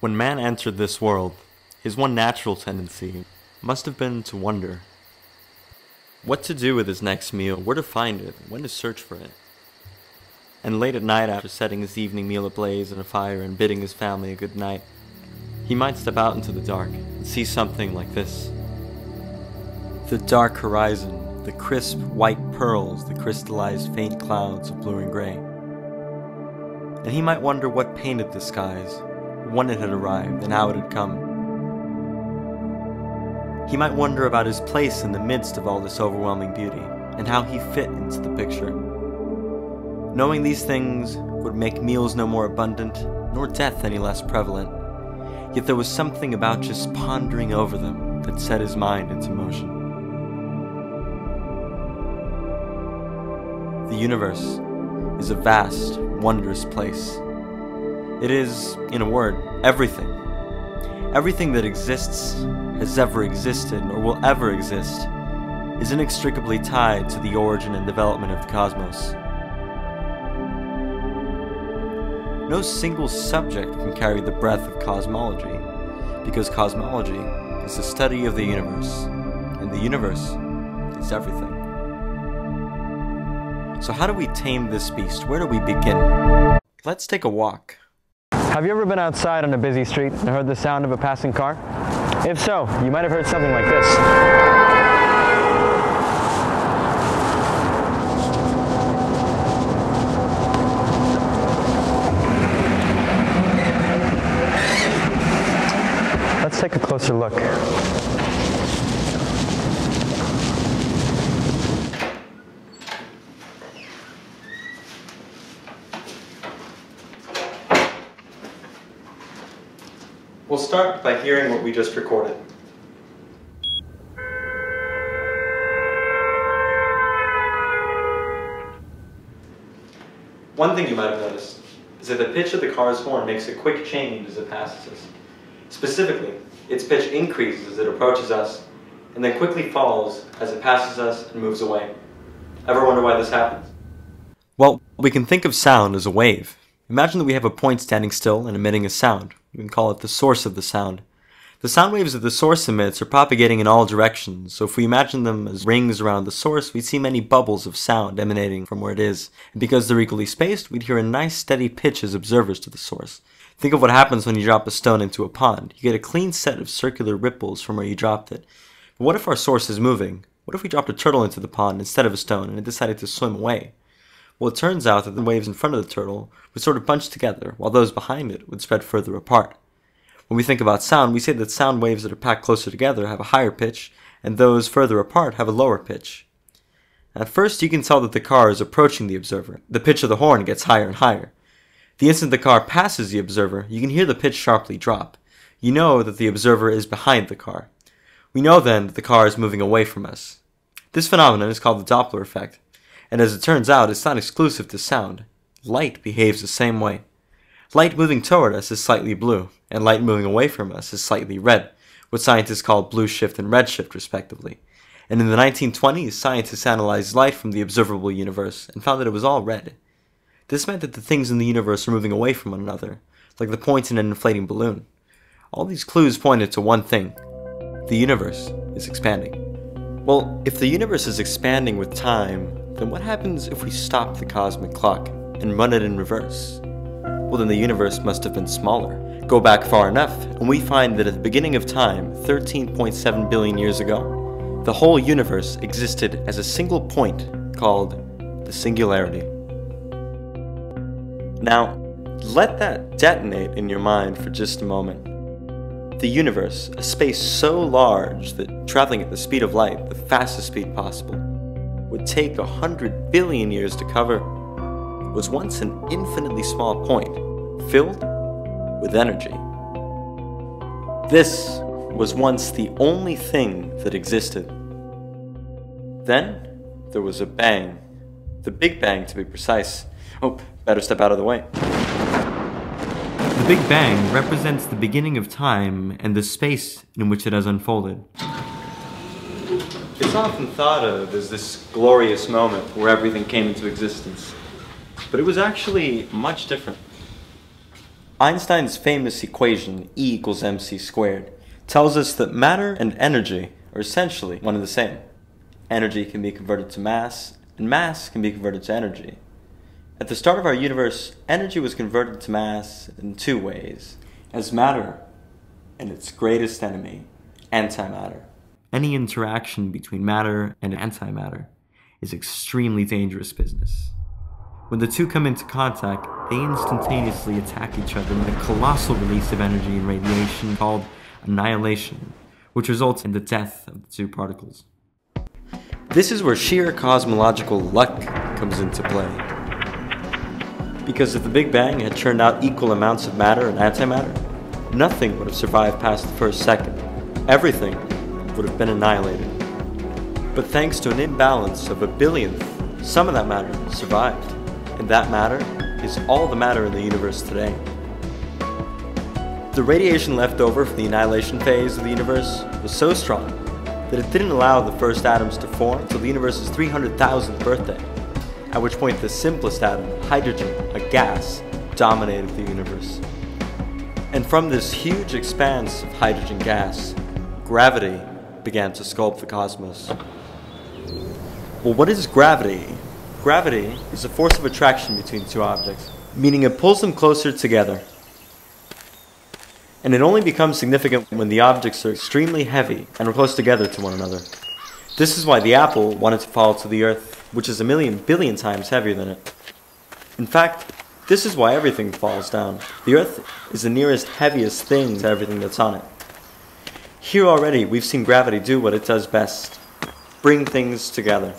When man entered this world, his one natural tendency must have been to wonder. What to do with his next meal, where to find it, when to search for it. And late at night, after setting his evening meal ablaze in a fire and bidding his family a good night, he might step out into the dark and see something like this. The dark horizon, the crisp white pearls that crystallized faint clouds of blue and gray. And he might wonder what painted the skies, when it had arrived, and how it had come. He might wonder about his place in the midst of all this overwhelming beauty, and how he fit into the picture. Knowing these things would make meals no more abundant, nor death any less prevalent, yet there was something about just pondering over them that set his mind into motion. The universe is a vast, wondrous place. It is, in a word, everything. Everything that exists, has ever existed, or will ever exist, is inextricably tied to the origin and development of the cosmos. No single subject can carry the breadth of cosmology, because cosmology is the study of the universe, and the universe is everything. So how do we tame this beast? Where do we begin? Let's take a walk. Have you ever been outside on a busy street and heard the sound of a passing car? If so, you might have heard something like this. Let's take a closer look. We'll start by hearing what we just recorded. One thing you might have noticed is that the pitch of the car's horn makes a quick change as it passes us. Specifically, its pitch increases as it approaches us, and then quickly falls as it passes us and moves away. Ever wonder why this happens? Well, we can think of sound as a wave. Imagine that we have a point standing still and emitting a sound. We can call it the source of the sound. The sound waves that the source emits are propagating in all directions, so if we imagine them as rings around the source, we'd see many bubbles of sound emanating from where it is. And because they're equally spaced, we'd hear a nice steady pitch as observers to the source. Think of what happens when you drop a stone into a pond. You get a clean set of circular ripples from where you dropped it. But what if our source is moving? What if we dropped a turtle into the pond instead of a stone and it decided to swim away? Well, it turns out that the waves in front of the turtle would sort of bunch together, while those behind it would spread further apart. When we think about sound, we say that sound waves that are packed closer together have a higher pitch, and those further apart have a lower pitch. At first, you can tell that the car is approaching the observer. The pitch of the horn gets higher and higher. The instant the car passes the observer, you can hear the pitch sharply drop. You know that the observer is behind the car. We know then that the car is moving away from us. This phenomenon is called the Doppler effect. And as it turns out, it's not exclusive to sound. Light behaves the same way. Light moving toward us is slightly blue, and light moving away from us is slightly red, what scientists call blue shift and red shift respectively. And in the 1920s, scientists analyzed light from the observable universe and found that it was all red. This meant that the things in the universe were moving away from one another, like the points in an inflating balloon. All these clues pointed to one thing. The universe is expanding. Well, if the universe is expanding with time, then what happens if we stop the cosmic clock and run it in reverse? Well, then the universe must have been smaller. Go back far enough, and we find that at the beginning of time, 13.7 billion years ago, the whole universe existed as a single point called the singularity. Now, let that detonate in your mind for just a moment. The universe, a space so large that traveling at the speed of light, the fastest speed possible, would take 100 billion years to cover, was once an infinitely small point, filled with energy. This was once the only thing that existed. Then, there was a bang. The Big Bang, to be precise. Oh, better step out of the way. The Big Bang represents the beginning of time and the space in which it has unfolded. It's often thought of as this glorious moment where everything came into existence. But it was actually much different. Einstein's famous equation, E equals mc squared, tells us that matter and energy are essentially one and the same. Energy can be converted to mass, and mass can be converted to energy. At the start of our universe, energy was converted to mass in two ways: as matter and its greatest enemy, antimatter. Any interaction between matter and antimatter is extremely dangerous business. When the two come into contact, they instantaneously attack each other with a colossal release of energy and radiation called annihilation, which results in the death of the two particles. This is where sheer cosmological luck comes into play. Because if the Big Bang had churned out equal amounts of matter and antimatter, nothing would have survived past the first second. Everything would have been annihilated. But thanks to an imbalance of a billionth, some of that matter survived. And that matter is all the matter in the universe today. The radiation left over from the annihilation phase of the universe was so strong that it didn't allow the first atoms to form until the universe's 300,000th birthday, at which point the simplest atom, hydrogen, a gas, dominated the universe. And from this huge expanse of hydrogen gas, gravity began to sculpt the cosmos. Well, what is gravity? Gravity is a force of attraction between two objects, meaning it pulls them closer together. And it only becomes significant when the objects are extremely heavy and are close together to one another. This is why the apple wanted to fall to the earth, which is 1,000,000 billion times heavier than it. In fact, this is why everything falls down. The earth is the nearest heaviest thing to everything that's on it. Here already, we've seen gravity do what it does best: bring things together.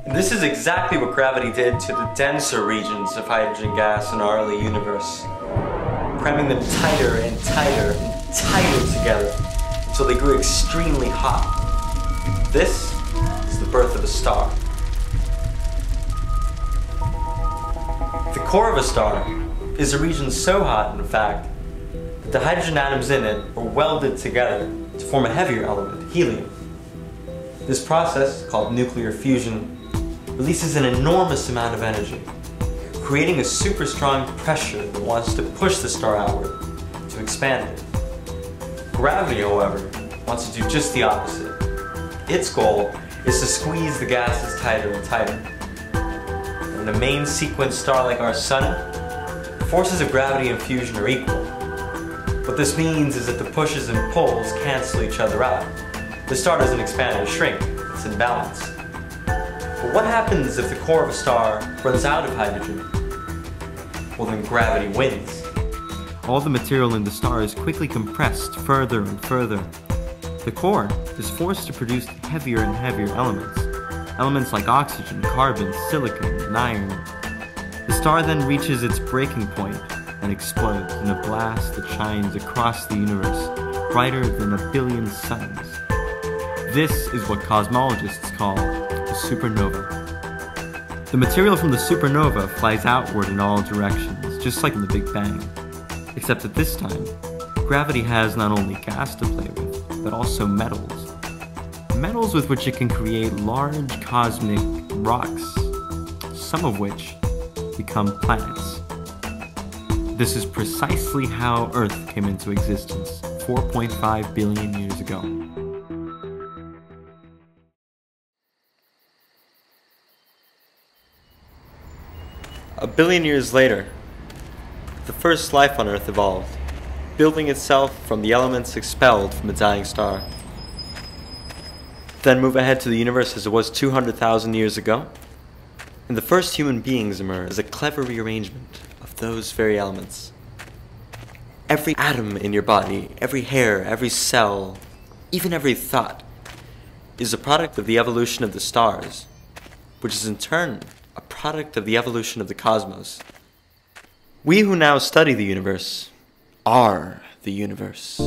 This is exactly what gravity did to the denser regions of hydrogen gas in our early universe, cramming them tighter and tighter and tighter together until they grew extremely hot. This is the birth of a star. The core of a star is a region so hot, in fact, that the hydrogen atoms in it are welded together to form a heavier element, helium. This process, called nuclear fusion, releases an enormous amount of energy, creating a super strong pressure that wants to push the star outward, to expand it. Gravity, however, wants to do just the opposite. Its goal is to squeeze the gases tighter and tighter. In a main sequence star like our Sun, the forces of gravity and fusion are equal. What this means is that the pushes and pulls cancel each other out. The star doesn't expand and shrink, it's in balance. But what happens if the core of a star runs out of hydrogen? Well, then gravity wins. All the material in the star is quickly compressed further and further. The core is forced to produce heavier and heavier elements. Elements like oxygen, carbon, silicon, and iron. The star then reaches its breaking point and explodes in a blast that shines across the universe, brighter than 1 billion suns. This is what cosmologists call a supernova. The material from the supernova flies outward in all directions, just like in the Big Bang. Except that this time, gravity has not only gas to play with, but also metals. Metals with which it can create large cosmic rocks, some of which become planets. This is precisely how Earth came into existence 4.5 billion years ago. A billion years later, the first life on Earth evolved, building itself from the elements expelled from a dying star. Then move ahead to the universe as it was 200,000 years ago, and the first human beings emerge as a clever rearrangement of those very elements. Every atom in your body, every hair, every cell, even every thought, is a product of the evolution of the stars, which is in turn a product of the evolution of the cosmos. We who now study the universe are the universe.